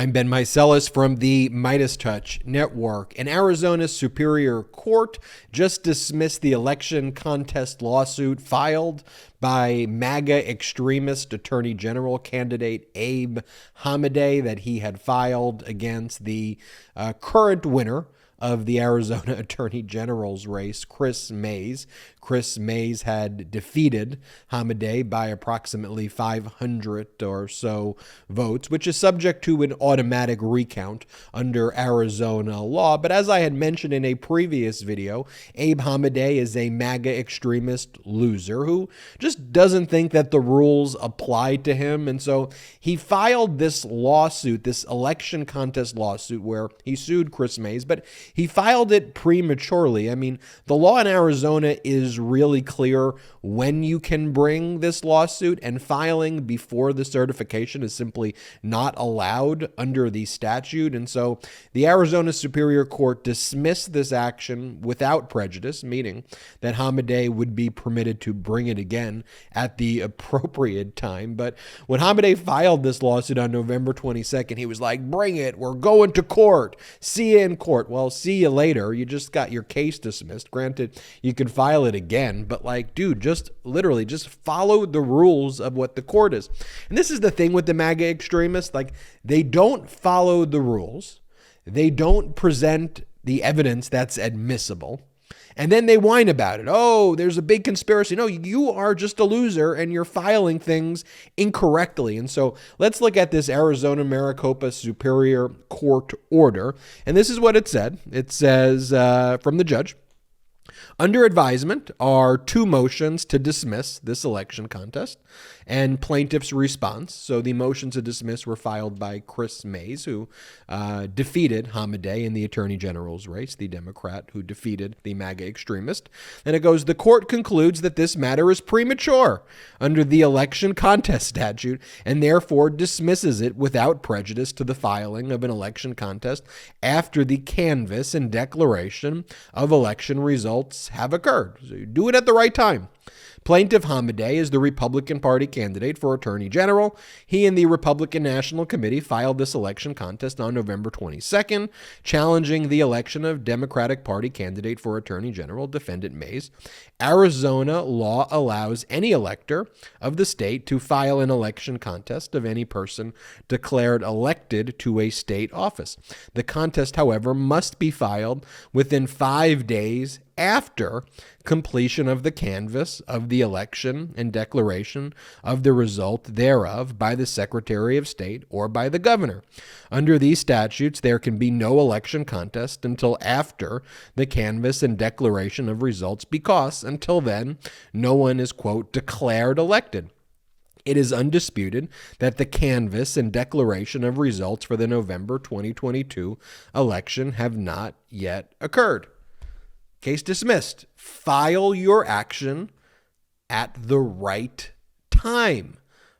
I'm Ben Meiselas from the MeidasTouch Network. An Arizona Superior Court just dismissed the election contest lawsuit filed by MAGA extremist Attorney General candidate Abe Hamadeh that he had filed against the current winner of the Arizona Attorney General's race, Chris Meiselas. Chris Meiselas had defeated Hamadeh by approximately 500 or so votes, which is subject to an automatic recount under Arizona law. But as I had mentioned in a previous video, Abe Hamadeh is a MAGA extremist loser who just doesn't think that the rules apply to him. And so he filed this lawsuit, this election contest lawsuit, where he sued Chris Meiselas, but he filed it prematurely. I mean, the law in Arizona is really clear when you can bring this lawsuit, and filing before the certification is simply not allowed under the statute. And so the Arizona Superior Court dismissed this action without prejudice, meaning that Hamadeh would be permitted to bring it again at the appropriate time. But when Hamadeh filed this lawsuit on November 22nd, he was like, "Bring it, we're going to court. See you in court." Well, see you later. You just got your case dismissed. Granted, you can file it again, but like, dude, just literally just follow the rules of what the court is. And this is the thing with the MAGA extremists. Like, they don't follow the rules. They don't present the evidence that's admissible. And then they whine about it. Oh, there's a big conspiracy. No, you are just a loser and you're filing things incorrectly. And so let's look at this Arizona Maricopa Superior Court order. And this is what it said. It says from the judge, under advisement are two motions to dismiss this election contest and plaintiff's response. So the motions to dismiss were filed by Chris Meiselas, who defeated Hamadeh in the Attorney General's race, the Democrat who defeated the MAGA extremist. And it goes, the court concludes that this matter is premature under the election contest statute and therefore dismisses it without prejudice to the filing of an election contest after the canvass and declaration of election results have occurred. So you do it at the right time. Plaintiff Hamadeh is the Republican Party candidate for Attorney General. He and the Republican National Committee filed this election contest on November 22nd, challenging the election of Democratic Party candidate for Attorney General, defendant Meiselas. Arizona law allows any elector of the state to file an election contest of any person declared elected to a state office. The contest, however, must be filed within 5 days after completion of the canvass of the election and declaration of the result thereof by the Secretary of State or by the governor. Under these statutes, there can be no election contest until after the canvass and declaration of results because until then, no one is, quote, declared elected. It is undisputed that the canvass and declaration of results for the November 2022 election have not yet occurred. Case dismissed. File your action at the right time.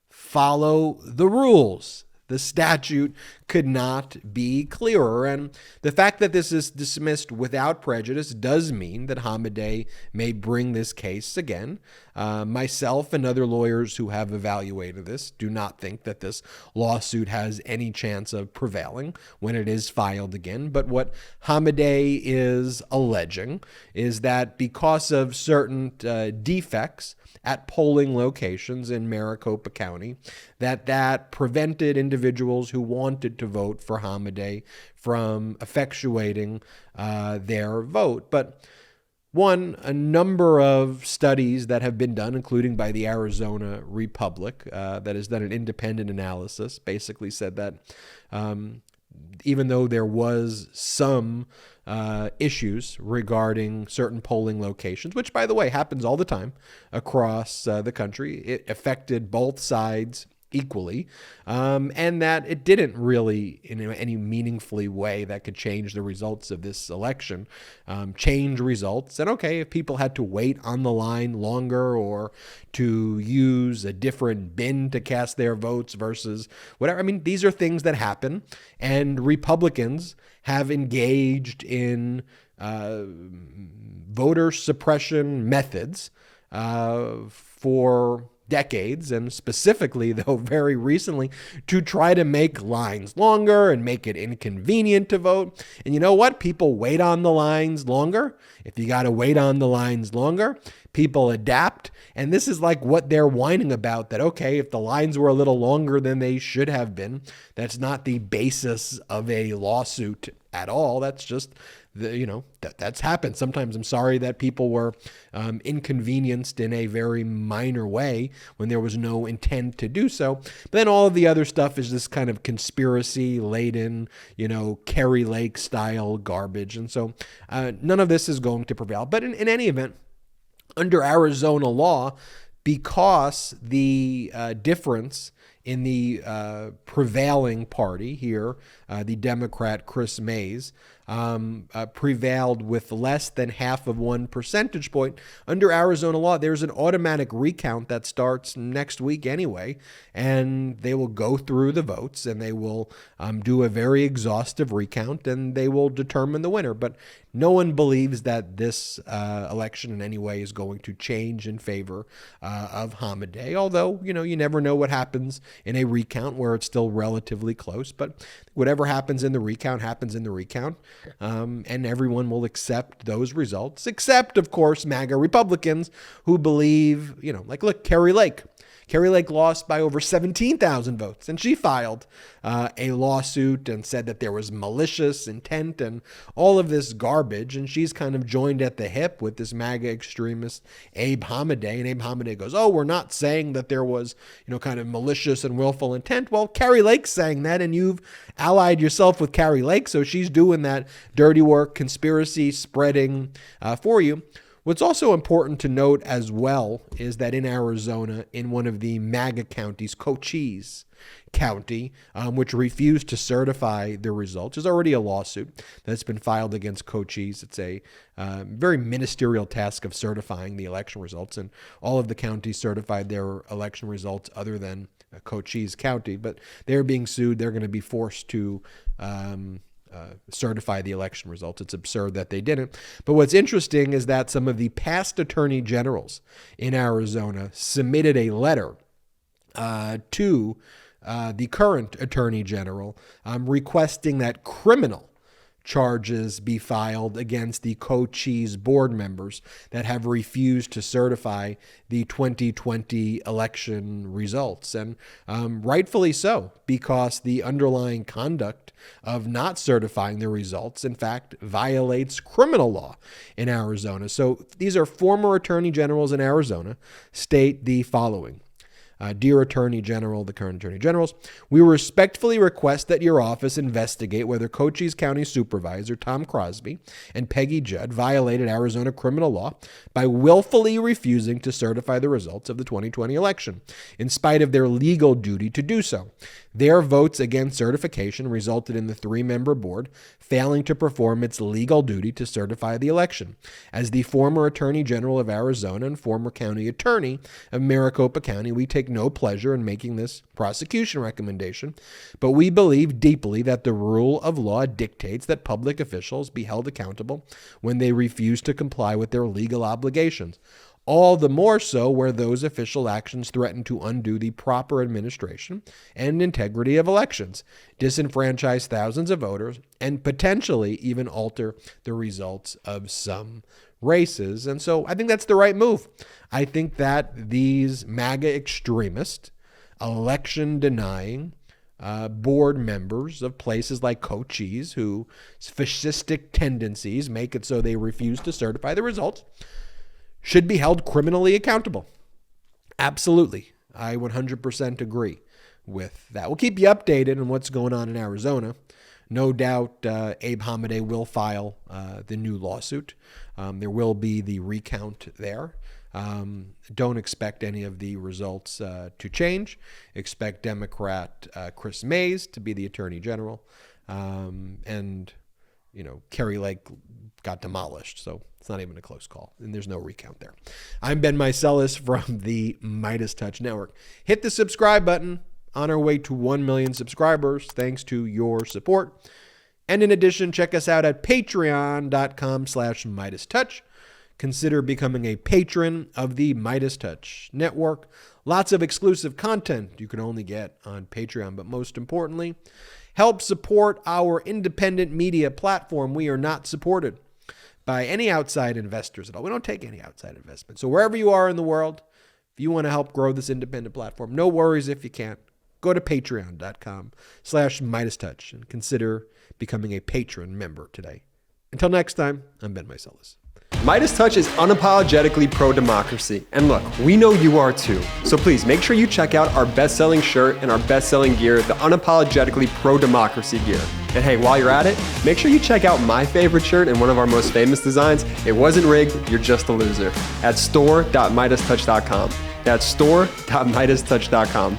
Follow the rules. The statute could not be clearer. And the fact that this is dismissed without prejudice does mean that Hamadeh may bring this case again. Myself and other lawyers who have evaluated this do not think that this lawsuit has any chance of prevailing when it is filed again. But what Hamadeh is alleging is that because of certain defects at polling locations in Maricopa County, that prevented individuals who wanted to vote for Hamadeh from effectuating their vote. But a number of studies that have been done, including by the Arizona Republic, that has done an independent analysis, basically said that even though there was some issues regarding certain polling locations, which, by the way, happens all the time across the country, it affected both sides equally, and that it didn't really, in any meaningfully way that could change the results of this election, change results. And okay, if people had to wait on the line longer or to use a different bin to cast their votes versus whatever, I mean, these are things that happen, and Republicans have engaged in voter suppression methods for decades, and specifically, though, very recently, to try to make lines longer and make it inconvenient to vote. And you know what? People wait on the lines longer. If you got to wait on the lines longer, people adapt. And this is like what they're whining about, that, okay, if the lines were a little longer than they should have been, that's not the basis of a lawsuit at all. That's just that's happened. Sometimes I'm sorry that people were inconvenienced in a very minor way when there was no intent to do so. But then all of the other stuff is this kind of conspiracy laden, Kerry Lake style garbage. And so none of this is going to prevail. But in any event, under Arizona law, because the difference in the prevailing party here, the Democrat Chris Mays, prevailed with less than half of 1 percentage point. Under Arizona law, there's an automatic recount that starts next week anyway, and they will go through the votes and they will do a very exhaustive recount and they will determine the winner. But no one believes that this election in any way is going to change in favor of Hamadeh, although, you never know what happens in a recount where it's still relatively close. But whatever happens in the recount happens in the recount, and everyone will accept those results, except, of course, MAGA Republicans who believe, look, Kerry Lake. Kerry Lake lost by over 17,000 votes, and she filed a lawsuit and said that there was malicious intent and all of this garbage, and she's kind of joined at the hip with this MAGA extremist Abe Hamadeh, and Abe Hamadeh goes, oh, we're not saying that there was, kind of malicious and willful intent. Well, Kerry Lake's saying that, and you've allied yourself with Kerry Lake, so she's doing that dirty work, conspiracy spreading for you. What's also important to note as well is that in Arizona, in one of the MAGA counties, Cochise County, which refused to certify the results, there's already a lawsuit that's been filed against Cochise. It's a very ministerial task of certifying the election results, and all of the counties certified their election results other than Cochise County, but they're being sued. They're going to be forced to certify the election results. It's absurd that they didn't. But what's interesting is that some of the past attorney generals in Arizona submitted a letter to the current attorney general requesting that criminal charges be filed against the Cochise board members that have refused to certify the 2020 election results. And rightfully so, because the underlying conduct of not certifying the results, in fact, violates criminal law in Arizona. So these are former attorney generals in Arizona, state the following. Dear Attorney General, the current Attorney Generals, we respectfully request that your office investigate whether Cochise County Supervisor Tom Crosby and Peggy Judd violated Arizona criminal law by willfully refusing to certify the results of the 2020 election, in spite of their legal duty to do so. Their votes against certification resulted in the 3-member board failing to perform its legal duty to certify the election. As the former Attorney General of Arizona and former County Attorney of Maricopa County, we take no pleasure in making this prosecution recommendation, but we believe deeply that the rule of law dictates that public officials be held accountable when they refuse to comply with their legal obligations. All the more so where those official actions threaten to undo the proper administration and integrity of elections, disenfranchise thousands of voters, and potentially even alter the results of some races. And so I think that's the right move. I think that these MAGA extremist, election-denying board members of places like Cochise, whose fascistic tendencies make it so they refuse to certify the results, should be held criminally accountable. Absolutely. I 100% agree with that. We'll keep you updated on what's going on in Arizona. No doubt Abe Hamadeh will file the new lawsuit. There will be the recount there. Don't expect any of the results to change. Expect Democrat Chris Mays to be the Attorney General. And Kerry Lake got demolished, so it's not even a close call, and there's no recount there. I'm Ben Meiselas from the MeidasTouch Network. Hit the subscribe button. On our way to 1 million subscribers, thanks to your support. And in addition, check us out at patreon.com/MeidasTouch. consider becoming a patron of the MeidasTouch network. Lots of exclusive content you can only get on Patreon, but most importantly, help support our independent media platform. We are not supported by any outside investors at all. We don't take any outside investment. So wherever you are in the world, if you want to help grow this independent platform, no worries if you can't. Go to patreon.com/MeidasTouch and consider becoming a patron member today. Until next time, I'm Ben Meiselas. MeidasTouch is unapologetically pro-democracy. And look, we know you are too. So please make sure you check out our best-selling shirt and our best-selling gear, the unapologetically pro-democracy gear. And hey, while you're at it, make sure you check out my favorite shirt and one of our most famous designs. It wasn't rigged, you're just a loser. At store.MeidasTouch.com. That's store.MeidasTouch.com.